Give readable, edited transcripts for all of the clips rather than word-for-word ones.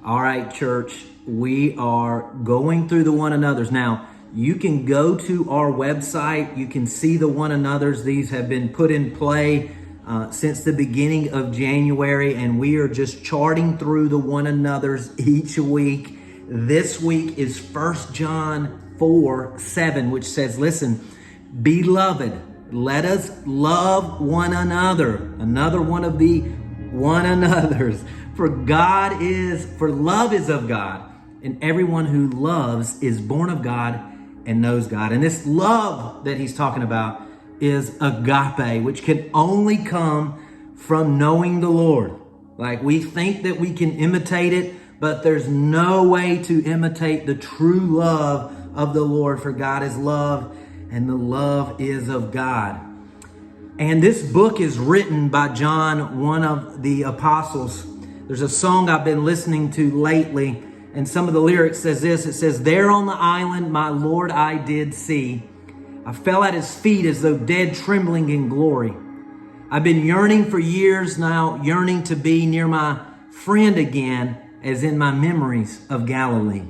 All right, church, we are going through the one another's. Now, you can go to our website. You can see the one another's. These have been put in play since the beginning of January, and we are just charting through the one another's each week. This week is 1 John 4:7, which says, listen, beloved, let us love one another. Another one of the one another's. For love is of God, and everyone who loves is born of God and knows God. And this love that he's talking about is agape, which can only come from knowing the Lord. Like, we think that we can imitate it, but there's no way to imitate the true love of the Lord, for God is love, and the love is of God. And this book is written by John, one of the apostles. There's a song I've been listening to lately, and some of the lyrics says this. It says, there on the island, my Lord I did see. I fell at his feet as though dead, trembling in glory. I've been yearning for years now, yearning to be near my friend again, as in my memories of Galilee.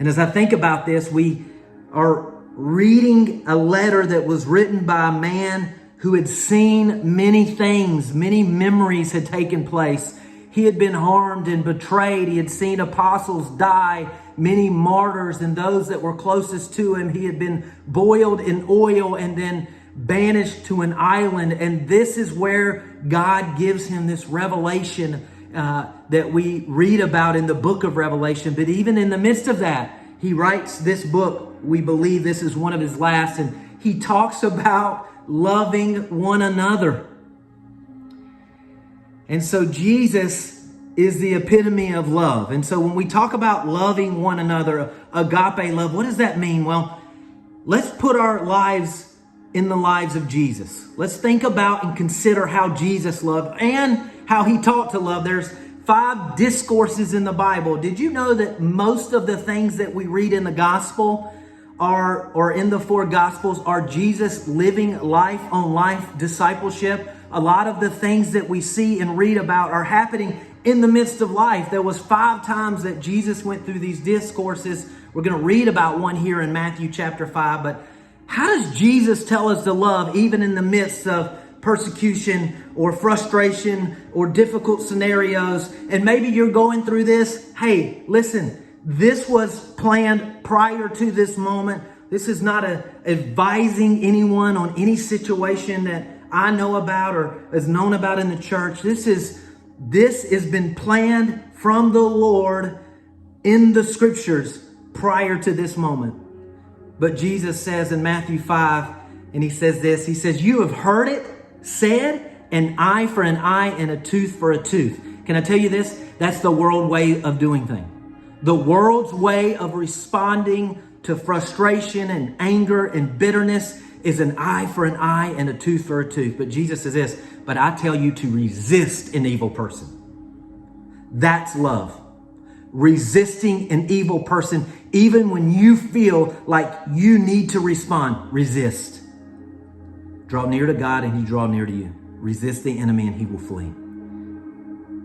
And as I think about this, we are reading a letter that was written by a man who had seen many things. Many memories had taken place. He had been harmed and betrayed. He had seen apostles die, many martyrs, and those that were closest to him. He had been boiled in oil and then banished to an island. And this is where God gives him this revelation that we read about in the book of Revelation. But even in the midst of that, he writes this book. We believe this is one of his last, and he talks about loving one another. And so Jesus is the epitome of love. And so when we talk about loving one another, agape love, what does that mean? Well, let's put our lives in the lives of Jesus. Let's think about and consider how Jesus loved and how he taught to love. There's 5 discourses in the Bible. Did you know that most of the things that we read in the gospel or in the 4 gospels are Jesus living life on life discipleship? A lot of the things that we see and read about are happening in the midst of life. There was 5 times that Jesus went through these discourses. We're going to read about one here in Matthew chapter 5. But how does Jesus tell us to love even in the midst of persecution or frustration or difficult scenarios? And maybe you're going through this. Hey, listen, this was planned prior to this moment. This is not advising anyone on any situation that I know about or is known about in the church. This has been planned from the Lord in the scriptures prior to this moment. But Jesus says in Matthew 5, and he says this, he says, you have heard it said, an eye for an eye and a tooth for a tooth. Can I tell you this? That's the world way of doing things. The world's way of responding to frustration and anger and bitterness is an eye for an eye and a tooth for a tooth. But Jesus says this, but I tell you to resist an evil person. That's love. Resisting an evil person, even when you feel like you need to respond, resist. Draw near to God and he draw near to you. Resist the enemy and he will flee.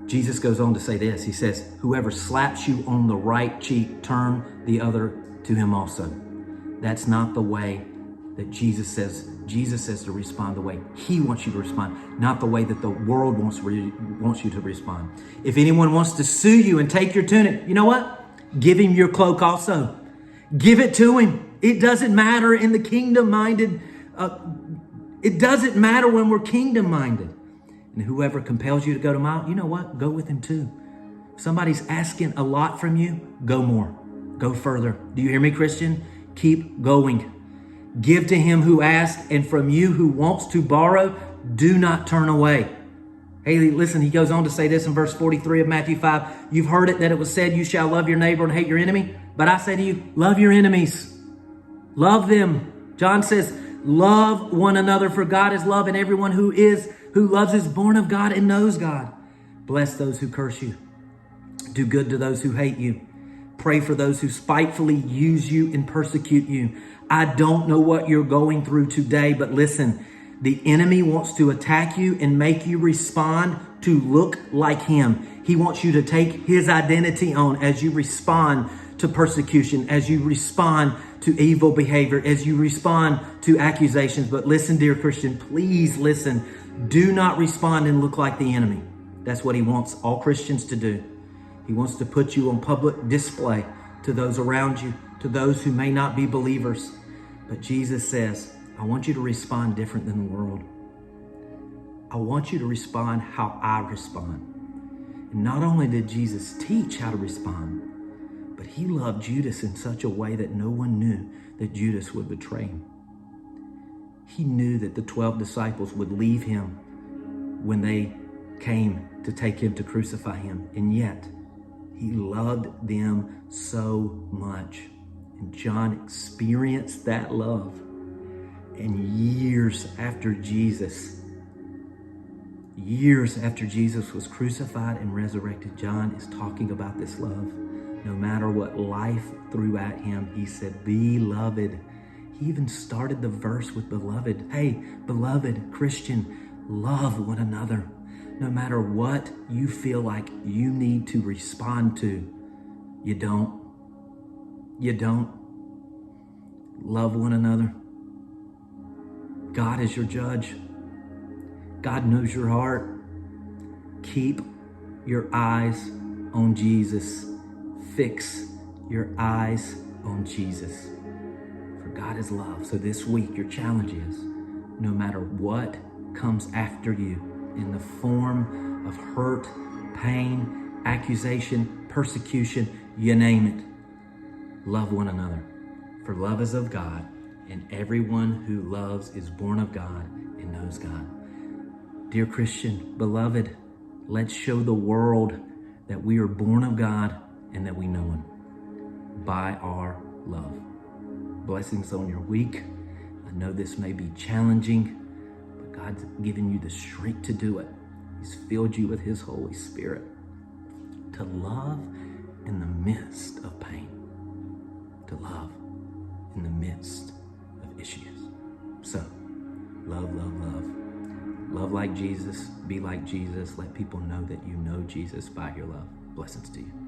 Jesus goes on to say this. He says, whoever slaps you on the right cheek, turn the other to him also. That's not the way that Jesus says to respond, the way he wants you to respond, not the way that the world wants you to respond. If anyone wants to sue you and take your tunic, you know what? Give him your cloak also. Give it to him. It doesn't matter in the kingdom-minded. It doesn't matter when we're kingdom-minded. And whoever compels you to go to mile, you know what? Go with him too. If somebody's asking a lot from you, go more. Go further. Do you hear me, Christian? Keep going. Give to him who asks, and from you who wants to borrow, do not turn away. Hey, listen, he goes on to say this in verse 43 of Matthew 5. You've heard it that it was said, you shall love your neighbor and hate your enemy. But I say to you, love your enemies. Love them. John says, love one another, for God is love, and everyone who loves is born of God and knows God. Bless those who curse you. Do good to those who hate you. Pray for those who spitefully use you and persecute you. I don't know what you're going through today, but listen, the enemy wants to attack you and make you respond to look like him. He wants you to take his identity on as you respond to persecution, as you respond to evil behavior, as you respond to accusations. But listen, dear Christian, please listen. Do not respond and look like the enemy. That's what he wants all Christians to do. He wants to put you on public display to those around you, to those who may not be believers. But Jesus says, I want you to respond different than the world. I want you to respond how I respond. And not only did Jesus teach how to respond, but he loved Judas in such a way that no one knew that Judas would betray him. He knew that the 12 disciples would leave him when they came to take him to crucify him. And yet, he loved them so much. And John experienced that love. And years after Jesus was crucified and resurrected, John is talking about this love. No matter what life threw at him, he said, beloved. He even started the verse with beloved. Hey, beloved Christian, love one another. No matter what you feel like you need to respond to, you don't. Love one another. God is your judge. God knows your heart. Keep your eyes on Jesus. Fix your eyes on Jesus. For God is love. So this week, your challenge is, no matter what comes after you in the form of hurt, pain, accusation, persecution, you name it, love one another. For love is of God, and everyone who loves is born of God and knows God. Dear Christian, beloved, let's show the world that we are born of God and that we know him by our love. Blessings on your week. I know this may be challenging, but God's given you the strength to do it. He's filled you with his Holy Spirit to love in the midst of pain, to love in the midst of issues. So, love, love, love. Love like Jesus, be like Jesus. Let people know that you know Jesus by your love. Blessings to you.